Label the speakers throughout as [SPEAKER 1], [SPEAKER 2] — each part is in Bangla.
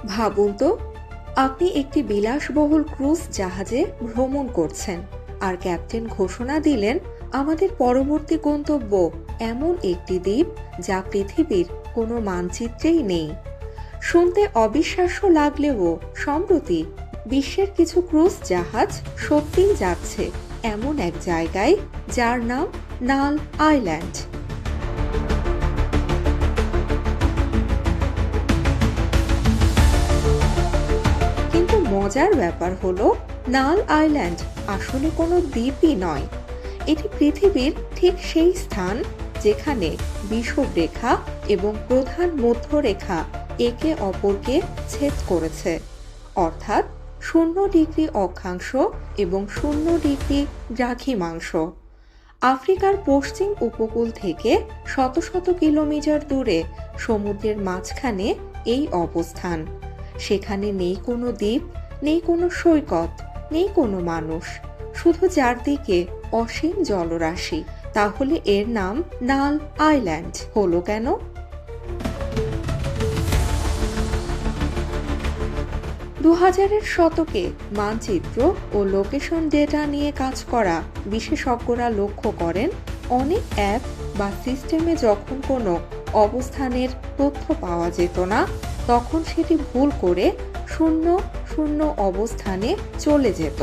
[SPEAKER 1] ভাবুন তো, আপনি একটি বিলাসবহুল ক্রুজ জাহাজে ভ্রমণ করছেন আর ক্যাপ্টেন ঘোষণা দিলেন আমাদের পরবর্তী গন্তব্য এমন একটি দ্বীপ যা পৃথিবীর কোনো মানচিত্রেই নেই। শুনতে অবিশ্বাস্য লাগলেও সম্প্রতি বিশ্বের কিছু ক্রুজ জাহাজ সত্যিই যাচ্ছে এমন এক জায়গায় যার নাম নাল আইল্যান্ড। কিন্তু মজার ব্যাপার হলো, নাল আইল্যান্ড আসলে কোনো দ্বীপই নয়। এটি পৃথিবীর ঠিক সেই স্থান যেখানে বিষুবরেখা এবং প্রধান মধ্যরেখা একে অপরকে ছেদ করেছে, অর্থাৎ 0 ডিগ্রি অক্ষাংশ এবং 0 ডিগ্রি দ্রাঘিমাংশ। আফ্রিকার পশ্চিম উপকূল থেকে শত শত কিলোমিটার দূরে সমুদ্রের মাঝখানে এই অবস্থান। সেখানে নেই কোনো দ্বীপ, নেই কোনো সৈকত, নেই কোনো মানুষ, শুধু চারদিকে অসীম জলরাশি। তাহলে এর নাম নাল আইল্যান্ড হলো কেন? 2000-এর শতকে মানচিত্র ও লোকেশন ডেটা নিয়ে কাজ করা বিশেষজ্ঞরা লক্ষ্য করেন, অনেক অ্যাপ বা সিস্টেমে যখন কোনো অবস্থানের তথ্য পাওয়া যেত না, তখন সেটি ভুল করে 0 অবস্থানে চলে যেত।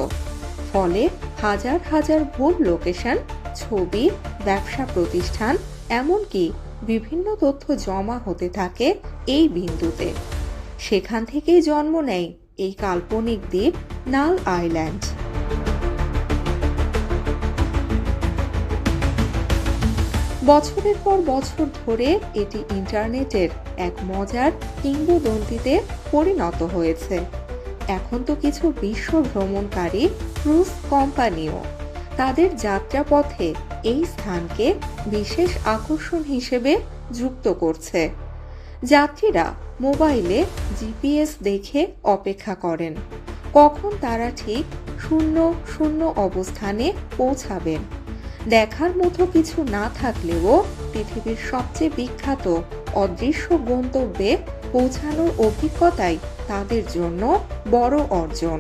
[SPEAKER 1] ফলে হাজার হাজার ভুল লোকেশন, ছবি, ব্যবসা প্রতিষ্ঠান, এমনকি বিভিন্ন তথ্য জমা হতে থাকে এই বিন্দুতে। সেখান থেকেই জন্ম নেয় এই কাল্পনিক দ্বীপ নাল আইল্যান্ড। বছরের পর বছর ধরে এটি ইন্টারনেটের এক মজার কিংবদন্তিতে পরিণত হয়েছে। এখন তো কিছু বিশ্ব ভ্রমণকারী ক্রুজ কোম্পানিও তাদের যাত্রাপথে এই স্থানকে বিশেষ আকর্ষণ হিসেবে যুক্ত করছে। যাত্রীরা মোবাইলে জিপিএস দেখে অপেক্ষা করেন কখন তারা ঠিক 0 অবস্থানে পৌঁছাবেন। দেখার মতো কিছু না থাকলেও পৃথিবীর সবচেয়ে বিখ্যাত অদৃশ্য গন্তব্যে পৌঁছানোর অভিজ্ঞতাই তাদের জন্য বড় অর্জন।